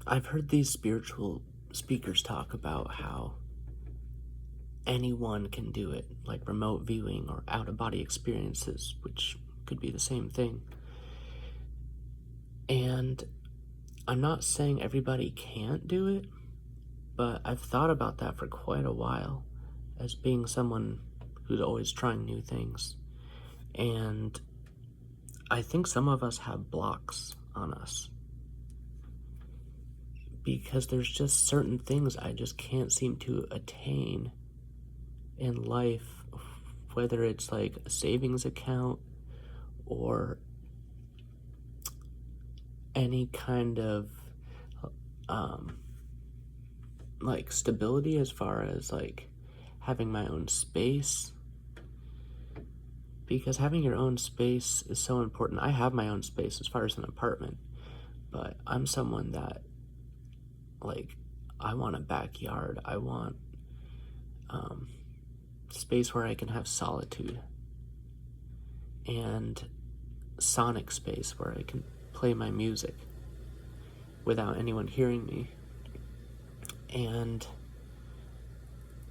I've heard these spiritual speakers talk about how anyone can do it, like remote viewing or out of body experiences, which could be the same thing. And I'm not saying everybody can't do it, but I've thought about that for quite a while as being someone who's always trying new things. And I think some of us have blocks on us because there's just certain things I just can't seem to attain in life, whether it's like a savings account or any kind of um, like stability as far as like having my own space, because having your own space is so important. I have my own space as far as an apartment, but I'm someone that, like, I want a backyard. I want space where I can have solitude and sonic space where I can play my music without anyone hearing me. And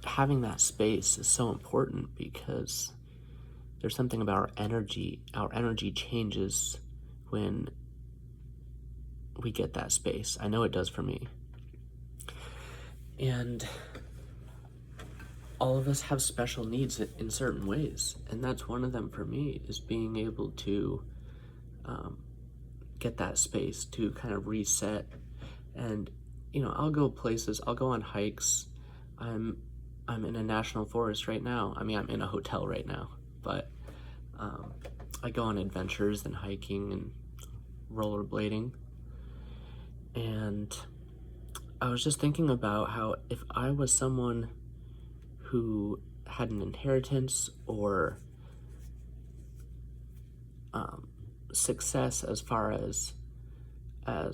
having that space is so important because there's something about our energy. Our energy changes when we get that space. I know it does for me. And all of us have special needs in certain ways, and that's one of them for me, is being able to get that space to kind of reset. And I'll go places, I'll go on hikes. I'm in a national forest right now. I mean, I'm in a hotel right now, but I go on adventures and hiking and rollerblading. And I was just thinking about how if I was someone who had an inheritance or success as far as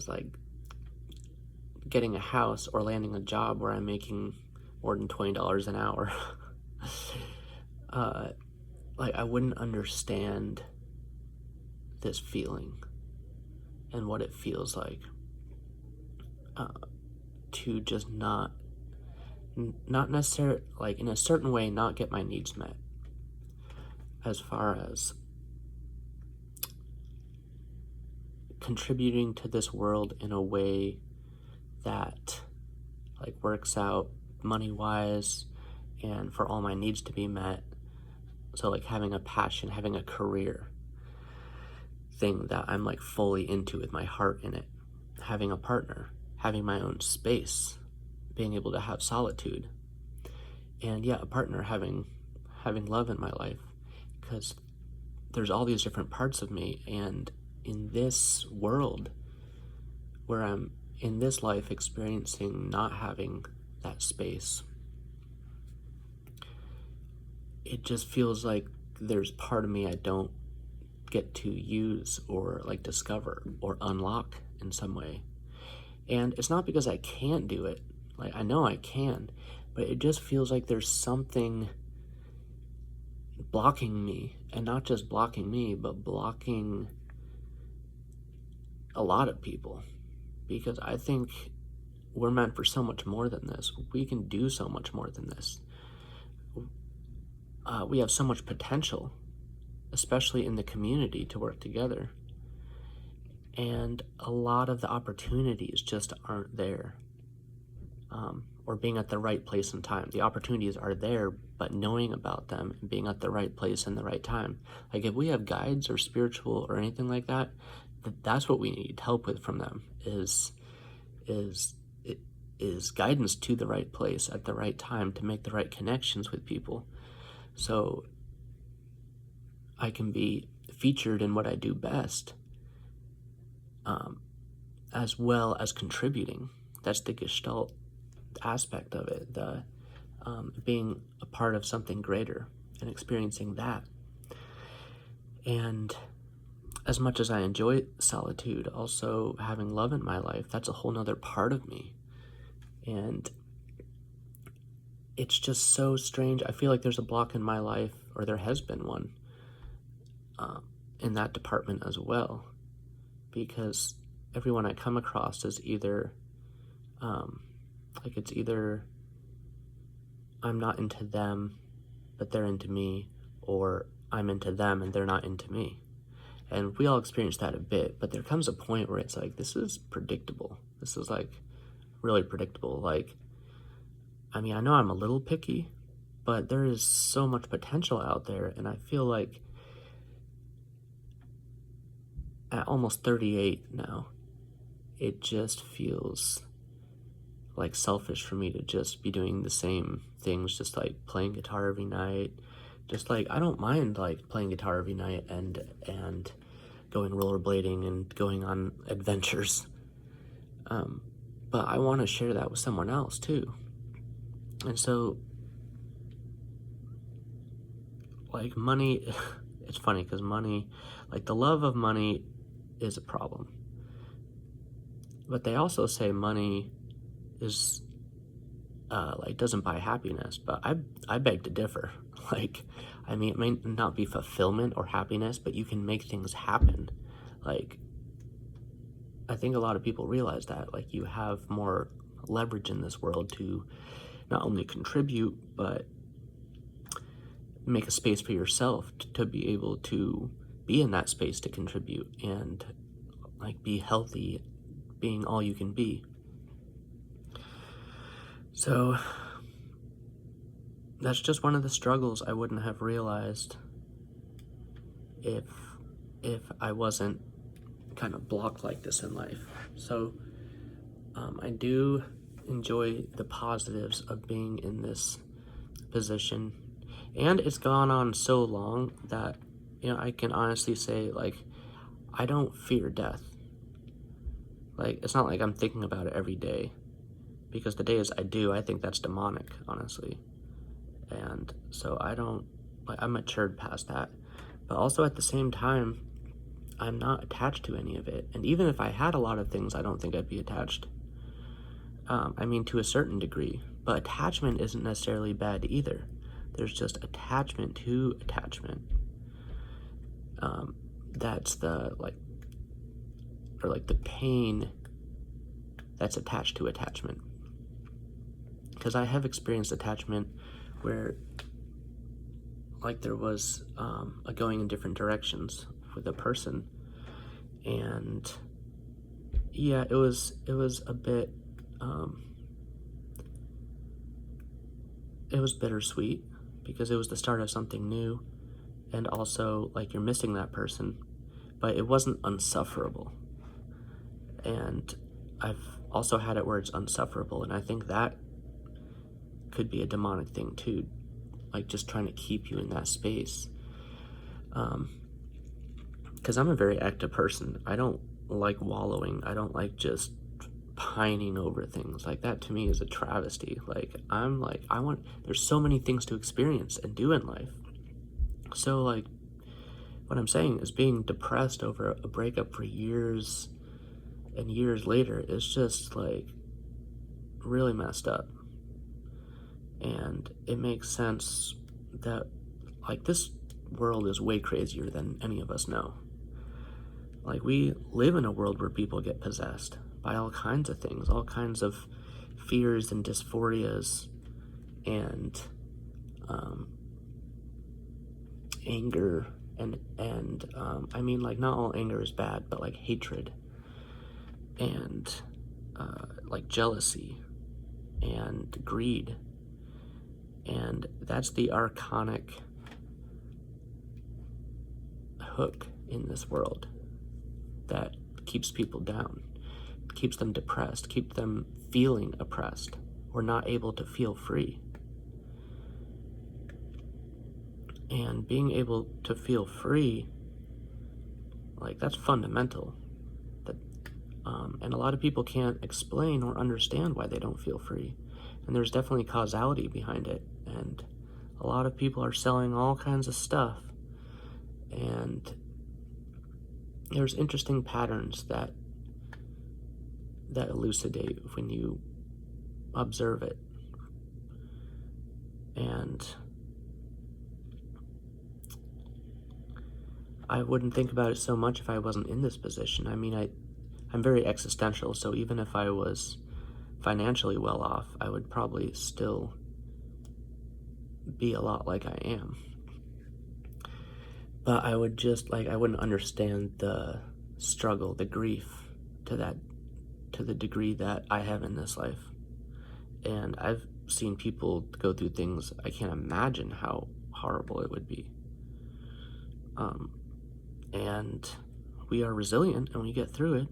like getting a house or landing a job where I'm making more than $20 an hour, like I wouldn't understand this feeling and what it feels like to just not necessarily, like, in a certain way, not get my needs met, as far as contributing to this world in a way that like works out money wise and for all my needs to be met. So like having a passion, having a career thing that I'm like fully into with my heart in it, having a partner, having my own space, being able to have solitude, and a partner, having love in my life, because there's all these different parts of me. And in this world where I'm in this life experiencing not having that space, it just feels like there's part of me I don't get to use or like discover or unlock in some way. And it's not because I can't do it. Like, I know I can, but it just feels like there's something blocking me, and not just blocking me, but blocking a lot of people, because I think we're meant for so much more than this. We can do so much more than this. We have so much potential, especially in the community, to work together. And a lot of the opportunities just aren't there. Or being at the right place and time. The opportunities are there, but knowing about them and being at the right place and the right time. Like, if we have guides or spiritual or anything like that, that's what we need help with from them, is guidance to the right place at the right time to make the right connections with people, so I can be featured in what I do best, as well as contributing. That's the Gestalt aspect of it, the being a part of something greater and experiencing that. And as much as I enjoy solitude, also having love in my life, that's a whole nother part of me. And it's just so strange. I feel like there's a block in my life, or there has been one, in that department as well, because everyone I come across is either Like it's either I'm not into them, but they're into me, or I'm into them and they're not into me. And we all experience that a bit, but there comes a point where it's like, this is predictable. This is like really predictable. Like, I mean, I know I'm a little picky, but there is so much potential out there. And I feel like at almost 38 now, it just feels like selfish for me to just be doing the same things, just like playing guitar every night. Just like, I don't mind like playing guitar every night and going rollerblading and going on adventures. But I want to share that with someone else too. And so, like, money, it's funny because money, like, the love of money is a problem. But they also say money is, like, doesn't buy happiness. But I beg to differ. Like, I mean, it may not be fulfillment or happiness, but you can make things happen. Like, I think a lot of people realize that, like, you have more leverage in this world to not only contribute, but make a space for yourself to be able to be in that space to contribute and like be healthy, being all you can be. So that's just one of the struggles I wouldn't have realized if I wasn't kind of blocked like this in life. So I do enjoy the positives of being in this position, and it's gone on so long that, you know, I can honestly say, like, I don't fear death. Like, it's not like I'm thinking about it every day, because the days I do, I think that's demonic, honestly. And so I don't, like, I'm matured past that. But also at the same time, I'm not attached to any of it. And even if I had a lot of things, I don't think I'd be attached. I mean, to a certain degree. But attachment isn't necessarily bad either. There's just attachment to attachment. That's the, like, or like the pain that's attached to attachment. Because I have experienced attachment where, like, there was a going in different directions with a person, and yeah, it was a bit, it was bittersweet because it was the start of something new, and also, like, you're missing that person, but it wasn't unsufferable. And I've also had it where it's unsufferable, and I think that could be a demonic thing too, like just trying to keep you in that space. Because I'm a very active person. I don't like wallowing. I don't like just pining over things. Like, that to me is a travesty. Like, I'm like, there's so many things to experience and do in life. So, like, what I'm saying is being depressed over a breakup for years and years later is just, like, really messed up. And it makes sense that, like, this world is way crazier than any of us know. Like, we live in a world where people get possessed by all kinds of things, all kinds of fears and dysphorias and anger and I mean, like, not all anger is bad, but like hatred and like jealousy and greed. And that's the archonic hook in this world that keeps people down, keeps them depressed, keeps them feeling oppressed or not able to feel free. And being able to feel free, like, that's fundamental. That, and a lot of people can't explain or understand why they don't feel free. And there's definitely causality behind it. And a lot of people are selling all kinds of stuff. And there's interesting patterns that elucidate when you observe it. And I wouldn't think about it so much if I wasn't in this position. I mean, I'm very existential, so even if I was financially well off, I would probably still be a lot like I am. But I would just, like, I wouldn't understand the struggle, the grief to the degree that I have in this life. And I've seen people go through things I can't imagine how horrible it would be. And we are resilient and we get through it.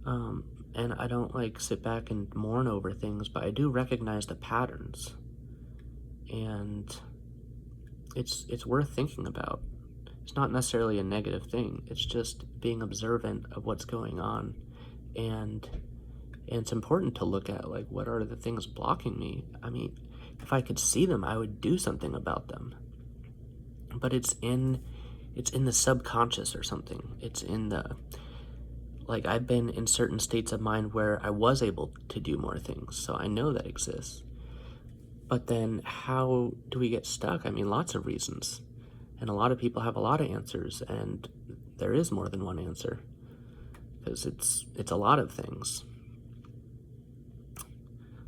And I don't like sit back and mourn over things, but I do recognize the patterns. And it's worth thinking about. It's not necessarily a negative thing. It's just being observant of what's going on. And it's important to look at, like, what are the things blocking me? I mean, if I could see them, I would do something about them. But it's in the subconscious or something. It's in the, like, I've been in certain states of mind where I was able to do more things, so I know that exists. But then how do we get stuck? I mean, lots of reasons. And a lot of people have a lot of answers, and there is more than one answer. Because it's a lot of things.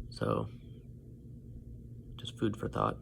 So, just food for thought.